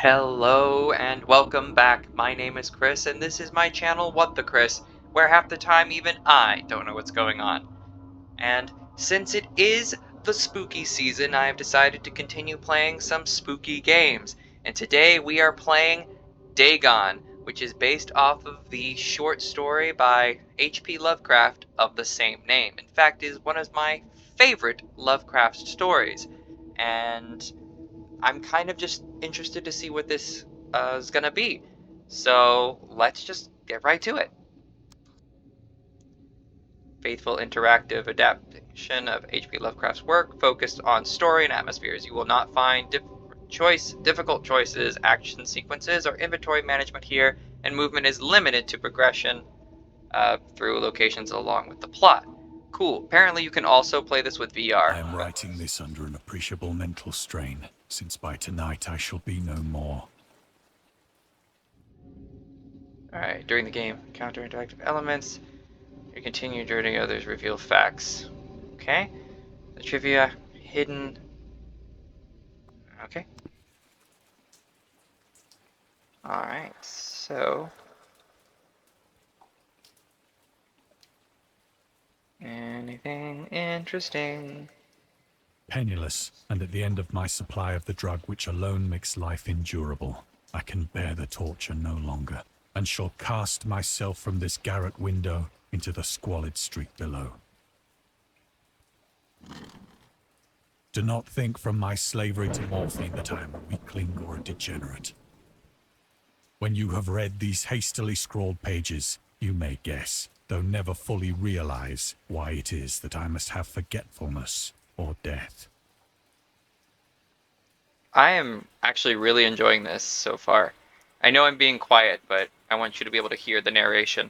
Hello and welcome back. My name is Chris, and this is my channel, What the Chris, where half the time even I don't know what's going on. And since it is the spooky season, I have decided to continue playing some spooky games. And today we are playing Dagon, which is based off of the short story by H.P. Lovecraft of the same name. In fact, it is one of my favorite Lovecraft stories. And I'm kind of just interested to see what this is going to be. So let's just get right to it. Faithful interactive adaptation of H.P. Lovecraft's work focused on story and atmospheres. You will not find difficult choices, action sequences, or inventory management here, and movement is limited to progression through locations along with the plot. Cool. Apparently you can also play this with VR. I am writing this under an appreciable mental strain, since by tonight I shall be no more. Alright, during the game, encounter interactive elements. You continue journey, others reveal facts. Okay. The trivia, hidden. Okay. Alright, so. Anything interesting? Penniless, and at the end of my supply of the drug which alone makes life endurable, I can bear the torture no longer, and shall cast myself from this garret window into the squalid street below. Do not think from my slavery to morphine that I am a weakling or a degenerate. When you have read these hastily scrawled pages, you may guess, though never fully realize, why it is that I must have forgetfulness or death. I am actually really enjoying this so far. I know I'm being quiet, but I want you to be able to hear the narration.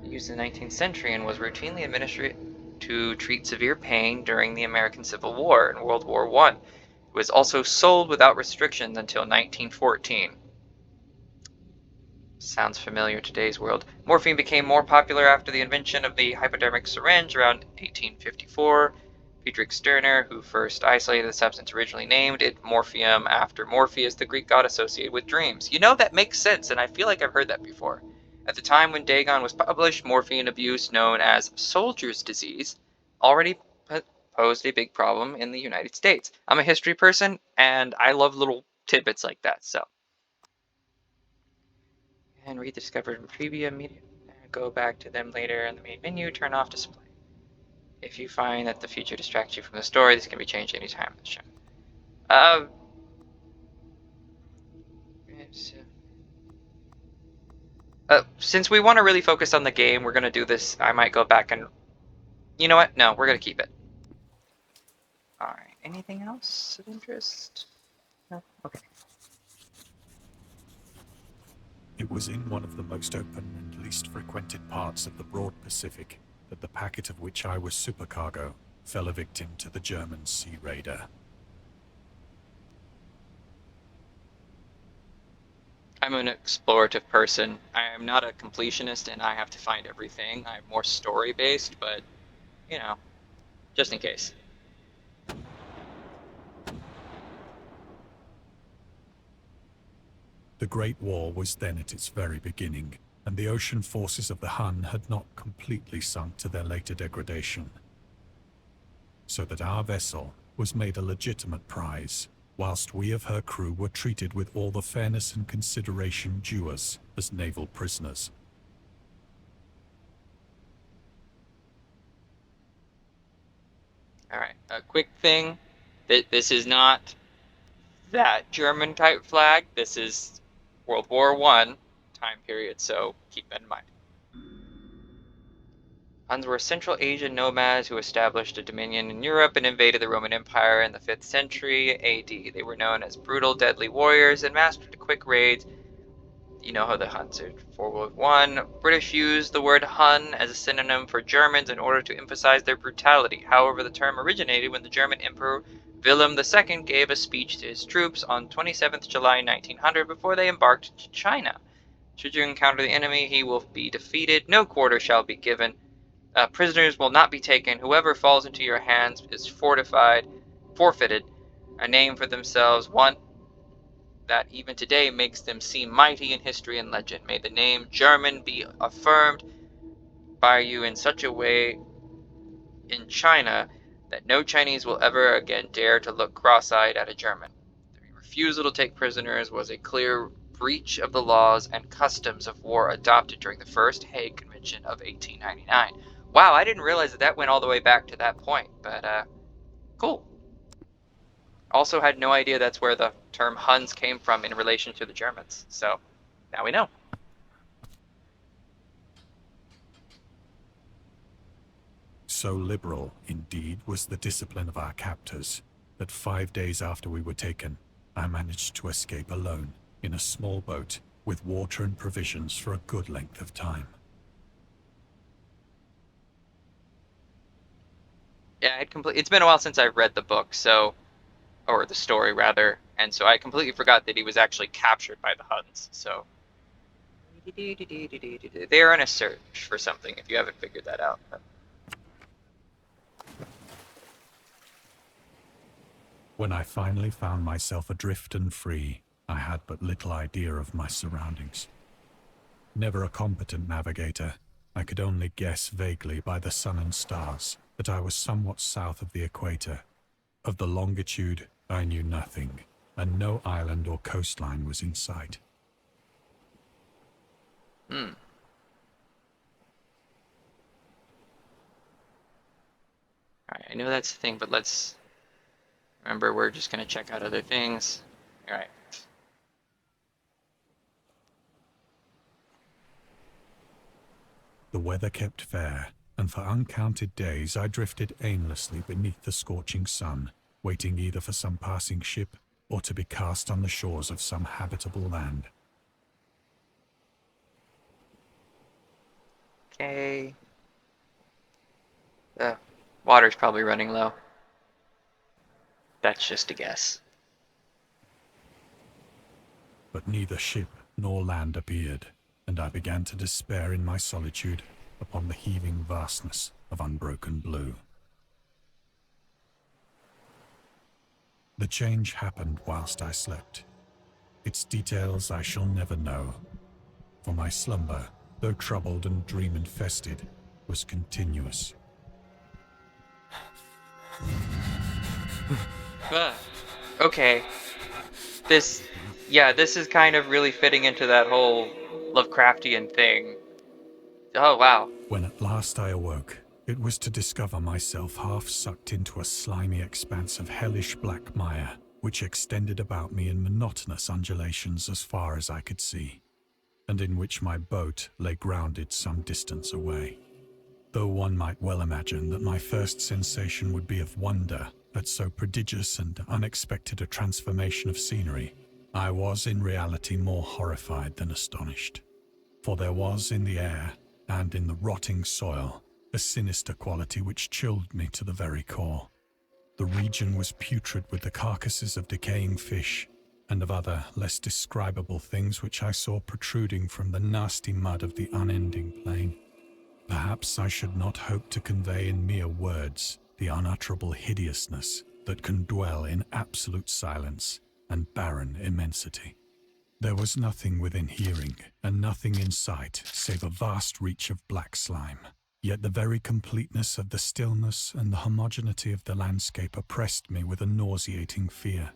Used in the 19th century and was routinely administered to treat severe pain during the American Civil War and World War I. It was also sold without restrictions until 1914. Sounds familiar in today's world. Morphine became more popular after the invention of the hypodermic syringe around 1854. Friedrich Sterner, who first isolated the substance, originally named it morphium after Morpheus, the Greek god associated with dreams. You know, that makes sense, and I feel like I've heard that before. At the time when Dagon was published, morphine abuse, known as soldier's disease, already posed a big problem in the United States. I'm a history person, and I love little tidbits like that, so. And read the discovered trivia media. Go back to them later in the main menu, turn off display. If you find that the feature distracts you from the story, this can be changed anytime in the show. Since we want to really focus on the game, we're going to do this. I might go back and... You know what? No, we're going to keep it. Alright, anything else of interest? No? Okay. It was in one of the most open and least frequented parts of the broad Pacific that the packet of which I was supercargo fell a victim to the German sea raider. I'm an explorative person. I am not a completionist, and I have to find everything. I'm more story-based, but, you know, just in case. The Great War was then at its very beginning, and the ocean forces of the Hun had not completely sunk to their later degradation. So that our vessel was made a legitimate prize, whilst we of her crew were treated with all the fairness and consideration due us as naval prisoners. Alright, a quick thing. This is not that German-type flag. This is World War I time period, so keep that in mind. Huns were Central Asian nomads who established a dominion in Europe and invaded the Roman Empire in the 5th century AD. They were known as brutal, deadly warriors and mastered quick raids. You know how the Huns are for World War I. British used the word Hun as a synonym for Germans in order to emphasize their brutality. However, the term originated when the German Emperor Wilhelm II gave a speech to his troops on 27th July 1900 before they embarked to China. Should you encounter the enemy, he will be defeated. No quarter shall be given. Prisoners will not be taken. Whoever falls into your hands is forfeited. a name for themselves, one that even today makes them seem mighty in history and legend. May the name German be affirmed by you in such a way in China that no Chinese will ever again dare to look cross-eyed at a German. The refusal to take prisoners was a clear breach of the laws and customs of war adopted during the First Hague Convention of 1899. Wow, I didn't realize that went all the way back to that point, but cool. Also had no idea that's where the term Huns came from in relation to the Germans, so now we know. So liberal, indeed, was the discipline of our captors, that 5 days after we were taken, I managed to escape alone, in a small boat, with water and provisions for a good length of time. Yeah, it's been a while since I've read the book, or the story rather, and so I completely forgot that he was actually captured by the Huns. So they're in a search for something. If you haven't figured that out. When I finally found myself adrift and free, I had but little idea of my surroundings. Never a competent navigator, I could only guess vaguely by the sun and stars that I was somewhat south of the equator. Of the longitude, I knew nothing, and no island or coastline was in sight. Alright, I know that's the thing, but let's remember we're just going to check out other things. Alright. The weather kept fair, and for uncounted days I drifted aimlessly beneath the scorching sun, waiting either for some passing ship or to be cast on the shores of some habitable land. Okay. The water's probably running low. That's just a guess. But neither ship nor land appeared, and I began to despair in my solitude upon the heaving vastness of unbroken blue. The change happened whilst I slept. Its details I shall never know, for my slumber, though troubled and dream-infested, was continuous. Okay. This is kind of really fitting into that whole Lovecraftian thing. Oh, wow. When at last I awoke, it was to discover myself half sucked into a slimy expanse of hellish black mire, which extended about me in monotonous undulations as far as I could see, and in which my boat lay grounded some distance away. Though one might well imagine that my first sensation would be of wonder at so prodigious and unexpected a transformation of scenery, I was in reality more horrified than astonished. For there was in the air, and in the rotting soil, a sinister quality which chilled me to the very core. The region was putrid with the carcasses of decaying fish, and of other less describable things which I saw protruding from the nasty mud of the unending plain. Perhaps I should not hope to convey in mere words the unutterable hideousness that can dwell in absolute silence and barren immensity. There was nothing within hearing, and nothing in sight, save a vast reach of black slime. Yet the very completeness of the stillness and the homogeneity of the landscape oppressed me with a nauseating fear.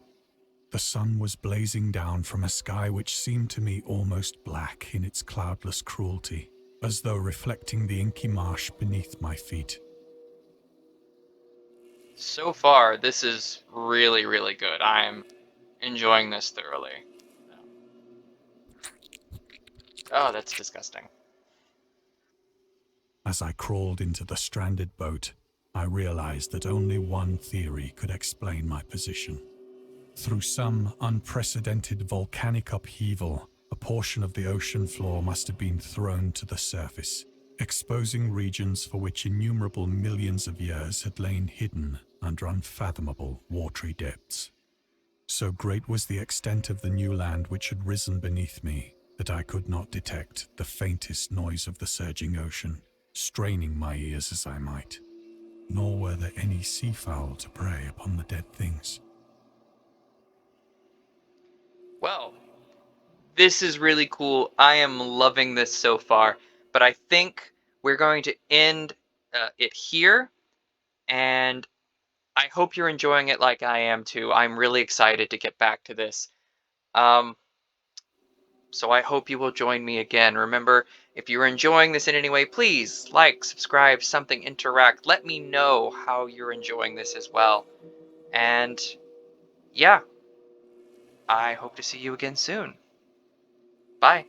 The sun was blazing down from a sky which seemed to me almost black in its cloudless cruelty, as though reflecting the inky marsh beneath my feet. So far, this is really, really good. I'm enjoying this thoroughly. Oh, that's disgusting. As I crawled into the stranded boat, I realized that only one theory could explain my position. Through some unprecedented volcanic upheaval, a portion of the ocean floor must have been thrown to the surface, exposing regions for which innumerable millions of years had lain hidden under unfathomable watery depths. So great was the extent of the new land which had risen beneath me that I could not detect the faintest noise of the surging ocean, straining my ears as I might. Nor were there any seafowl to prey upon the dead things. Well, this is really cool. I am loving this so far, but I think we're going to end it here, and I hope you're enjoying it like I am too. I'm really excited to get back to this. Um, so I hope you will join me again. Remember, if you're enjoying this in any way, please like, subscribe, something, interact. Let me know how you're enjoying this as well. And yeah, I hope to see you again soon. Bye.